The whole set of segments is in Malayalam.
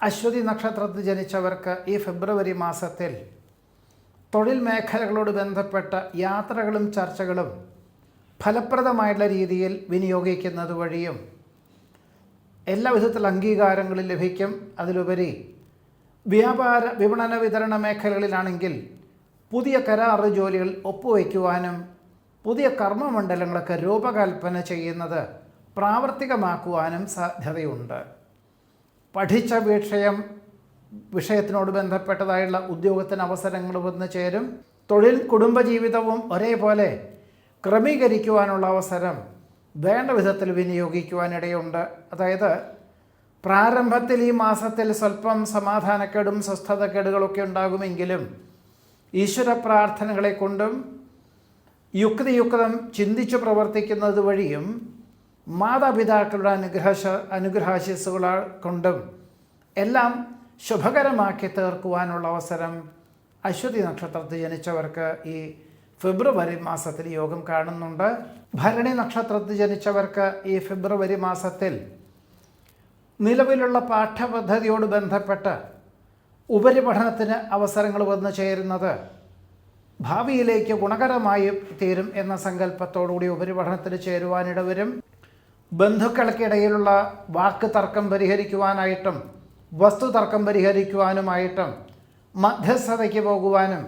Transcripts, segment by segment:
അശ്വതി നക്ഷത്രത്തിൽ ജനിച്ചവർക്ക് ഈ ഫെബ്രുവരി മാസത്തിൽ തൊഴിൽ മേഖലകളോട് ബന്ധപ്പെട്ട യാത്രകളും ചർച്ചകളും ഫലപ്രദമായിട്ടുള്ള രീതിയിൽ വിനിയോഗിക്കുന്നത് വഴിയും എല്ലാ വിധത്തിലുള്ള അംഗീകാരങ്ങളും ലഭിക്കും. അതിലുപരി വ്യാപാര വിപണന വിതരണ മേഖലകളിലാണെങ്കിൽ പുതിയ കരാറ് ജോലികൾ ഒപ്പുവയ്ക്കുവാനും പുതിയ കർമ്മമണ്ഡലങ്ങളൊക്കെ രൂപകൽപ്പന ചെയ്യുന്നത് പ്രാവർത്തികമാക്കുവാനും സാധ്യതയുണ്ട്. പഠിച്ച വിഷയത്തിനോട് ബന്ധപ്പെട്ടതായുള്ള ഉദ്യോഗത്തിന് അവസരങ്ങൾ വന്നു ചേരും. തൊഴിൽ കുടുംബജീവിതവും ഒരേപോലെ ക്രമീകരിക്കുവാനുള്ള അവസരം വേണ്ട വിധത്തിൽ വിനിയോഗിക്കുവാനിടയുണ്ട്. അതായത് പ്രാരംഭത്തിൽ ഈ മാസത്തിൽ സ്വല്പം സമാധാനക്കേടും സ്വസ്ഥതക്കേടുകളൊക്കെ ഉണ്ടാകുമെങ്കിലും ഈശ്വര പ്രാർത്ഥനകളെ കൊണ്ടും യുക്തിയുക്തം ചിന്തിച്ചു പ്രവർത്തിക്കുന്നത് വഴിയും മാതാപിതാക്കളുടെ അനുഗ്രഹാശിസ്സുകൾ കൊണ്ടും എല്ലാം ശുഭകരമാക്കി തീർക്കുവാനുള്ള അവസരം അശ്വതി നക്ഷത്രത്തിൽ ജനിച്ചവർക്ക് ഈ ഫെബ്രുവരി മാസത്തിൽ യോഗം കാണുന്നുണ്ട്. ഭരണി നക്ഷത്രത്തിൽ ജനിച്ചവർക്ക് ഈ ഫെബ്രുവരി മാസത്തിൽ നിലവിലുള്ള പാഠ്യപദ്ധതിയോട് ബന്ധപ്പെട്ട് ഉപരിപഠനത്തിന് അവസരങ്ങൾ വന്നു ചേരുന്നത് ഭാവിയിലേക്ക് ഗുണകരമായി തീരും എന്ന സങ്കല്പത്തോടുകൂടി ഉപരിപഠനത്തിന് ചേരുവാനിടവരും. ബന്ധുക്കൾക്കിടയിലുള്ള വാക്ക് തർക്കം പരിഹരിക്കുവാനായിട്ടും വസ്തുതർക്കം പരിഹരിക്കുവാനുമായിട്ടും മധ്യസ്ഥതയ്ക്ക് പോകുവാനും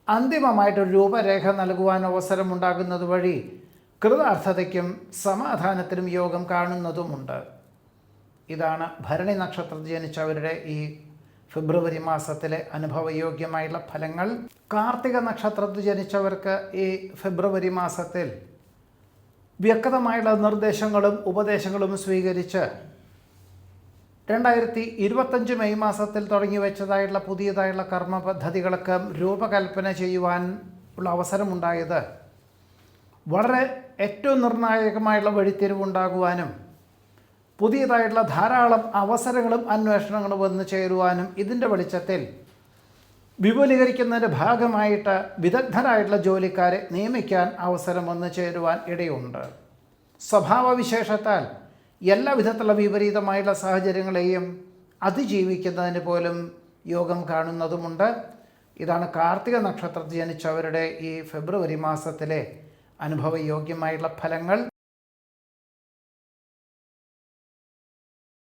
അന്തിമമായിട്ടൊരു രൂപരേഖ നൽകുവാൻ അവസരമുണ്ടാകുന്നത് വഴി കൃതാർത്ഥതയ്ക്കും സമാധാനത്തിനും യോഗം കാണുന്നതുമുണ്ട്. ഇതാണ് ഭരണി നക്ഷത്രത്തിൽ ജനിച്ചവരുടെ ഈ ഫെബ്രുവരി മാസത്തിലെ അനുഭവയോഗ്യമായുള്ള ഫലങ്ങൾ. കാർത്തിക നക്ഷത്രത്തിൽ ജനിച്ചവർക്ക് ഈ ഫെബ്രുവരി മാസത്തിൽ വ്യക്തമായുള്ള നിർദ്ദേശങ്ങളും ഉപദേശങ്ങളും സ്വീകരിച്ച് 2025 മെയ് മാസത്തിൽ തുടങ്ങി വെച്ചതായിട്ടുള്ള പുതിയതായുള്ള കർമ്മ പദ്ധതികളൊക്കെ രൂപകൽപ്പന ചെയ്യുവാൻ ഉള്ള അവസരമുണ്ടായത് വളരെ ഏറ്റവും നിർണായകമായുള്ള വഴിത്തിരിവുണ്ടാകുവാനും പുതിയതായിട്ടുള്ള ധാരാളം അവസരങ്ങളും അന്വേഷണങ്ങളും വന്നു ചേരുവാനും ഇതിൻ്റെ വെളിച്ചത്തിൽ വിപുലീകരിക്കുന്നതിൻ്റെ ഭാഗമായിട്ട് വിദഗ്ധരായിട്ടുള്ള ജോലിക്കാരെ നിയമിക്കാൻ അവസരം വന്നു ചേരുവാൻ ഇടയുണ്ട്. സ്വഭാവവിശേഷത്താൽ എല്ലാ വിധത്തിലുള്ള വിപരീതമായുള്ള സാഹചര്യങ്ങളെയും അതിജീവിക്കുന്നതിന് പോലും യോഗം കാണുന്നതുമുണ്ട്. ഇതാണ് കാർത്തിക നക്ഷത്രത്തിൽ ജനിച്ചവരുടെ ഈ ഫെബ്രുവരി മാസത്തിലെ അനുഭവയോഗ്യമായുള്ള ഫലങ്ങൾ.